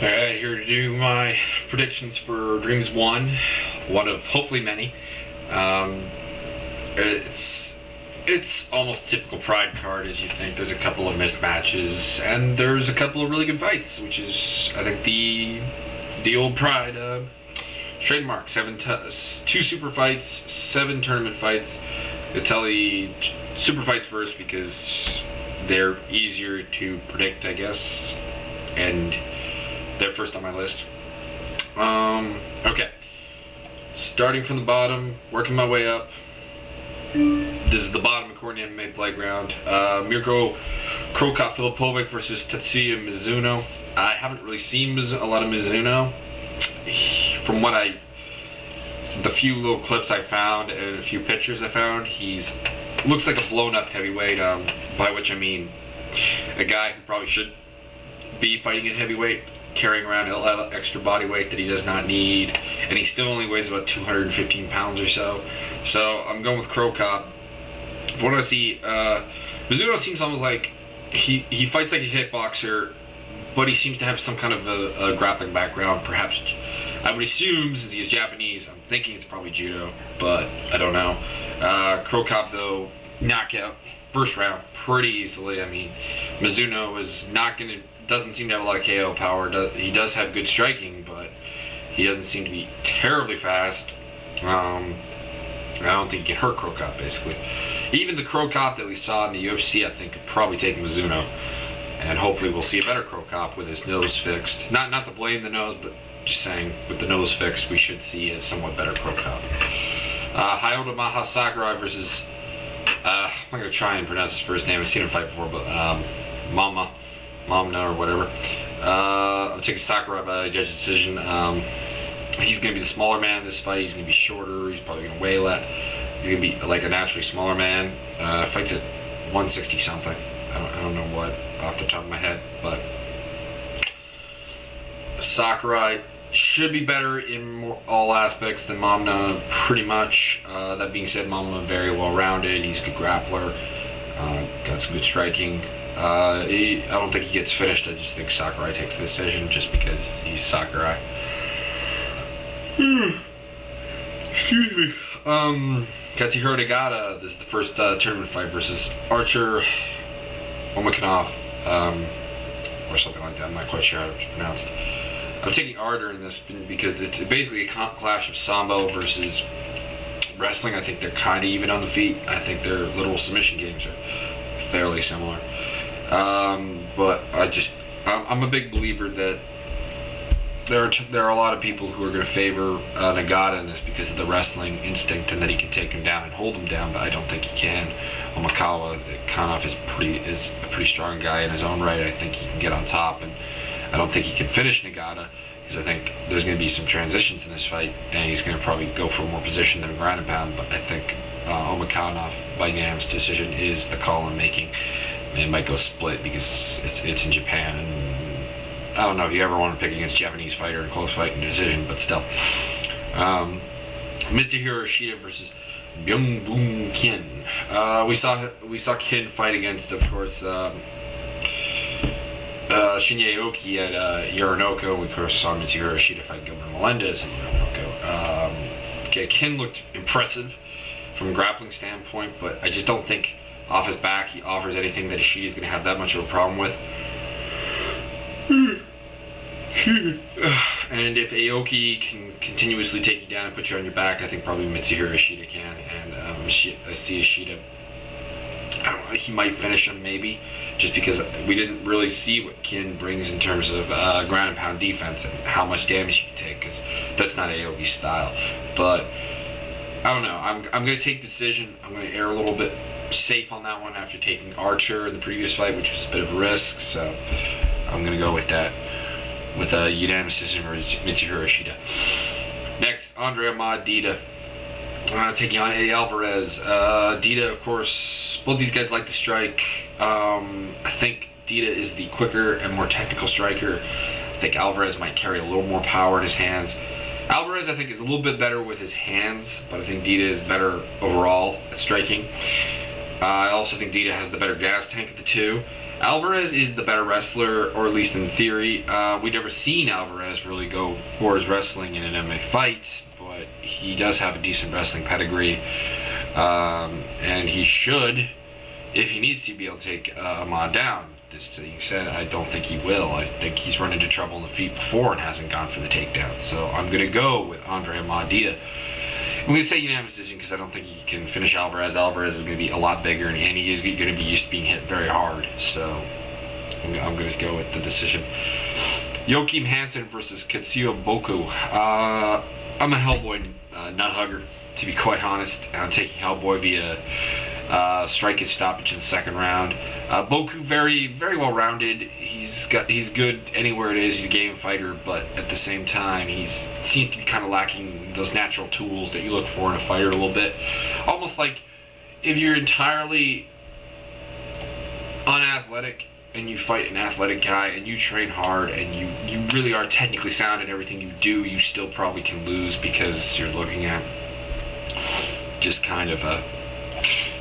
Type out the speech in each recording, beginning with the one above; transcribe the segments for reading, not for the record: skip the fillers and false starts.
Alright, here to do my predictions for Dreams 1. One of hopefully many. It's almost a typical Pride card, as you think. There's a couple of missed matches, and there's a couple of really good fights, which is, I think, the old Pride trademark. 2 super fights, 7 tournament fights. I'll tell the super fights first because they're easier to predict, I guess, and they're first on my list. Okay. Starting from the bottom, working my way up. This is the bottom according to MMA Playground. Mirko Cro Cop Filipovic versus Tetsuya Mizuno. I haven't really seen a lot of Mizuno. From the few little clips I found and a few pictures I found, looks like a blown up heavyweight, by which I mean a guy who probably should be fighting at heavyweight, carrying around a lot of extra body weight that he does not need, and he still only weighs about 215 pounds or so. So I'm going with Cro Cop. From what I see, Mizuno seems almost like he fights like a kickboxer, but he seems to have some kind of a grappling background. Perhaps, I would assume, since he is Japanese, I'm thinking it's probably judo, but I don't know. Cro Cop, though, knockout first round pretty easily. I mean, Mizuno doesn't seem to have a lot of KO power. He does have good striking, but he doesn't seem to be terribly fast. I don't think he can hurt Cro Cop, basically. Even the Cro Cop that we saw in the UFC, I think, could probably take Mizuno. And hopefully we'll see a better Cro Cop with his nose fixed. Not to blame the nose, but just saying, with the nose fixed, we should see a somewhat better Cro Cop. Hayota Maha Sakura versus, I'm going to try and pronounce his first name. I've seen him fight before, but Momna or whatever. I'm taking Sakura by judge's decision. He's going to be the smaller man in this fight. He's going to be shorter. He's probably going to weigh less. He's going to be like a naturally smaller man. Fights at 160 something. I don't know what off the top of my head, but Sakurai should be better in all aspects than Momna, pretty much. That being said, Momna very well rounded. He's a good grappler. Got some good striking. I don't think he gets finished. I just think Sakurai takes the decision just because he's Sakurai. Excuse me. Katsuhiro Nagata, this is the first tournament fight versus Archer Omakanov, or something like that. I'm not quite sure how it's pronounced. I'm taking Archer in this because it's basically a clash of Sambo versus wrestling. I think they're kind of even on the feet. I think their literal submission games are fairly similar. But I'm a big believer that there are a lot of people who are going to favor Nagata in this because of the wrestling instinct and that he can take him down and hold him down, but I don't think he can. Omakawa Kanov is a pretty strong guy in his own right. I think he can get on top, and I don't think he can finish Nagata because I think there's going to be some transitions in this fight, and he's going to probably go for more position than ground and pound, but I think Omakanov by unanimous decision is the call I'm making. It might go split because it's in Japan, and I don't know if you ever want to pick against a Japanese fighter in a close fight and decision, but still. Mitsuhiro Ishida versus Byung Boon Kin. We saw Kin fight against, of course, Shinya Aoki at Yoronoko. We of course saw Mitsuhiro Ishida fight Gilbert Melendez at Yoronoko. Kin looked impressive from a grappling standpoint, but I just don't think off his back he offers anything that Ishida's going to have that much of a problem with. And if Aoki can continuously take you down and put you on your back, I think probably Mitsuhiro Ishida can. And I see Ishida, I don't know, he might finish him maybe, just because we didn't really see what Kin brings in terms of ground and pound defense and how much damage he can take, because that's not Aoki's style. But I don't know. I'm going to take decision. I'm going to err a little bit safe on that one after taking Archer in the previous fight, which was a bit of a risk. So I'm going to go with that, with a unanimous decision for Mitsuhiro Ishida. Next, Andre Ahmad Dida taking on Eddie Alvarez. Dida, of course, both these guys like to strike. I think Dida is the quicker and more technical striker. I think Alvarez might carry a little more power in his hands. Alvarez, I think, is a little bit better with his hands, but I think Dida is better overall at striking. I also think Dida has the better gas tank of the two. Alvarez is the better wrestler, or at least in theory. We've never seen Alvarez really go for his wrestling in an MMA fight, but he does have a decent wrestling pedigree. And he should, if he needs to, be able to take Ahmad down. This being said, I don't think he will. I think he's run into trouble on the feet before and hasn't gone for the takedown. So I'm going to go with Andre Ahmad Dida. I'm going to say unanimous decision because I don't think he can finish Alvarez. Alvarez is going to be a lot bigger, and he is going to be used to being hit very hard. So I'm going to go with the decision. Joachim Hansen versus Katsuya Boku. I'm a Hellboy nut hugger, to be quite honest. I'm taking Hellboy via strike and stoppage in the second round. Boku very, very well rounded. He's good anywhere it is. He's a game fighter, but at the same time, he seems to be kind of lacking those natural tools that you look for in a fighter a little bit. Almost like if you're entirely unathletic and you fight an athletic guy and you train hard and you really are technically sound in everything you do, you still probably can lose because you're looking at just kind of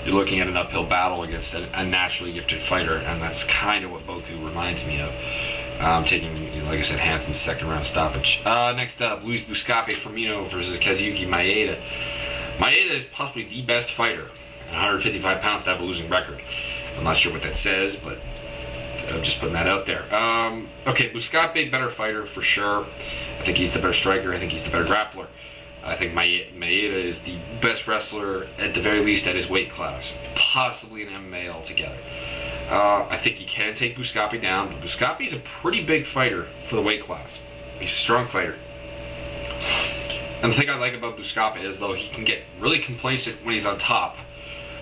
you're looking at an uphill battle against a naturally gifted fighter, and that's kind of what Boku reminds me of. Taking, like I said, Hansen's second round stoppage. Next up, Luis Buscape Firmino versus Kazuki Maeda. Maeda is possibly the best fighter at 155 pounds to have a losing record. I'm not sure what that says, but I'm just putting that out there. Okay, Buscape, better fighter for sure. I think he's the better striker. I think he's the better grappler. I think Maeda is the best wrestler, at the very least, at his weight class. Possibly an MMA altogether. I think he can take Buscape down, but Buscape is a pretty big fighter for the weight class. He's a strong fighter. And the thing I like about Buscape is, though, he can get really complacent when he's on top.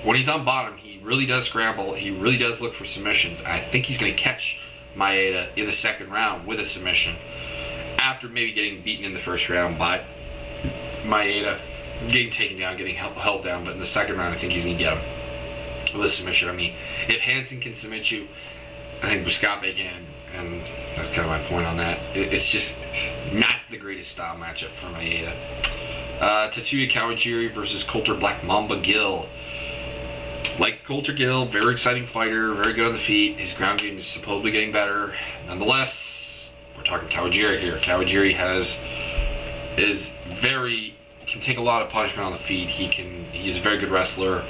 When he's on bottom, he really does scramble. He really does look for submissions. I think he's going to catch Maeda in the second round with a submission, after maybe getting beaten in the first round by Maeda, getting taken down, getting held down, but in the second round I think he's going to get him with a submission. I mean, if Hansen can submit you, I think Buscape can, and that's kind of my point on that. It's just not the greatest style matchup for Maeda. Tetsuya Kawajiri versus Coulter Black Mamba Gill. Like Coulter Gill, very exciting fighter, very good on the feet. His ground game is supposedly getting better. Nonetheless, we're talking Kawajiri here. Kawajiri can take a lot of punishment on the feet. He's a very good wrestler.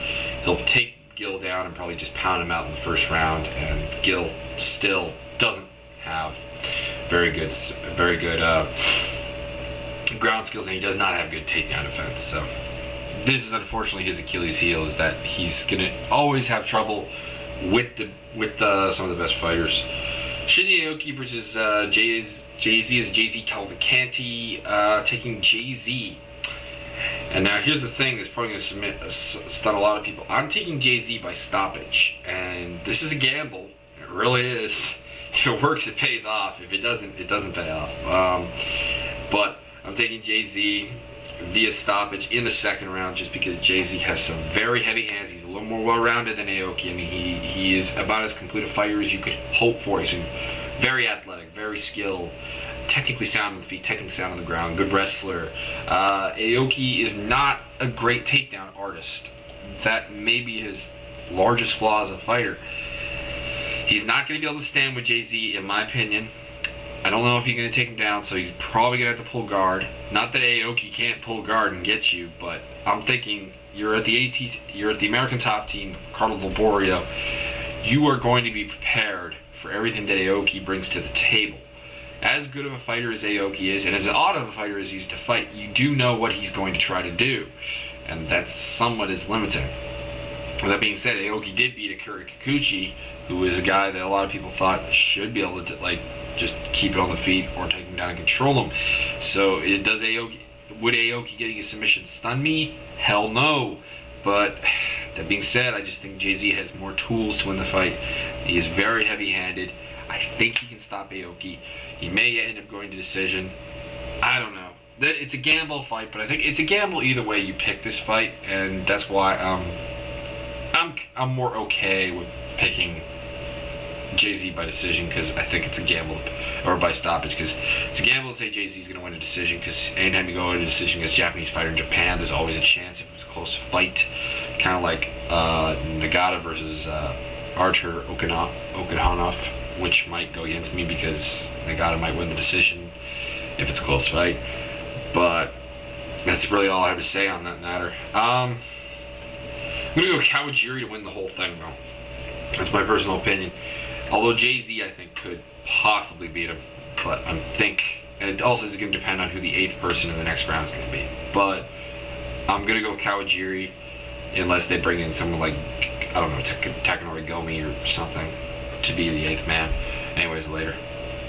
He'll take Gill down and probably just pound him out in the first round, and Gill still doesn't have very good ground skills, and he does not have good takedown defense. So this is unfortunately his Achilles heel, is that he's gonna always have trouble with some of the best fighters. Shinya Aoki versus Jay-Z is Jay-Z Calvacanti, taking Jay-Z. And now here's the thing that's probably going to stun a lot of people. I'm taking Jay-Z by stoppage, and this is a gamble. It really is. If it works, it pays off. If it doesn't, it doesn't pay off. But I'm taking Jay-Z via stoppage in the second round, just because Jay-Z has some very heavy hands. He's a little more well-rounded than Aoki. I mean, he is about as complete a fighter as you could hope for. He's very athletic, very skilled, technically sound on the feet, technically sound on the ground, good wrestler. Aoki is not a great takedown artist. That may be his largest flaw as a fighter. He's not going to be able to stand with Jay-Z, in my opinion. I don't know if he's going to take him down, so he's probably going to have to pull guard. Not that Aoki can't pull guard and get you, but I'm thinking you're at the American top team, Carlos Laborio. You are going to be prepared for everything that Aoki brings to the table. As good of a fighter as Aoki is, and as odd of a fighter as he's to fight, you do know what he's going to try to do, and that's somewhat is limiting. With that being said, Aoki did beat Akira Kikuchi, who is a guy that a lot of people thought should be able to just keep it on the feet or take him down and control him. So would Aoki getting a submission stun me? Hell no. But that being said, I just think Jay-Z has more tools to win the fight. He is very heavy-handed. I think he can stop Aoki. He may end up going to decision. I don't know. It's a gamble fight, but I think it's a gamble either way you pick this fight, and that's why I'm more okay with picking Jay-Z by decision, because I think it's a gamble, or by stoppage, because it's a gamble to say Jay-Z's going to win a decision, because anytime you go into a decision against a Japanese fighter in Japan, there's always a chance if it was a close fight, kind of like Nagata versus Archer Okanhanov, which might go against me because Nagata might win the decision if it's a close fight. But that's really all I have to say on that matter. I'm going to go Kawajiri to win the whole thing, though. That's my personal opinion. Although Jay-Z, I think, could possibly beat him. But I think, and it also is going to depend on who the 8th person in the next round is going to be. But I'm going to go with Kawajiri unless they bring in someone like, I don't know, Takanori Gomi or something to be the 8th man. Anyways, later.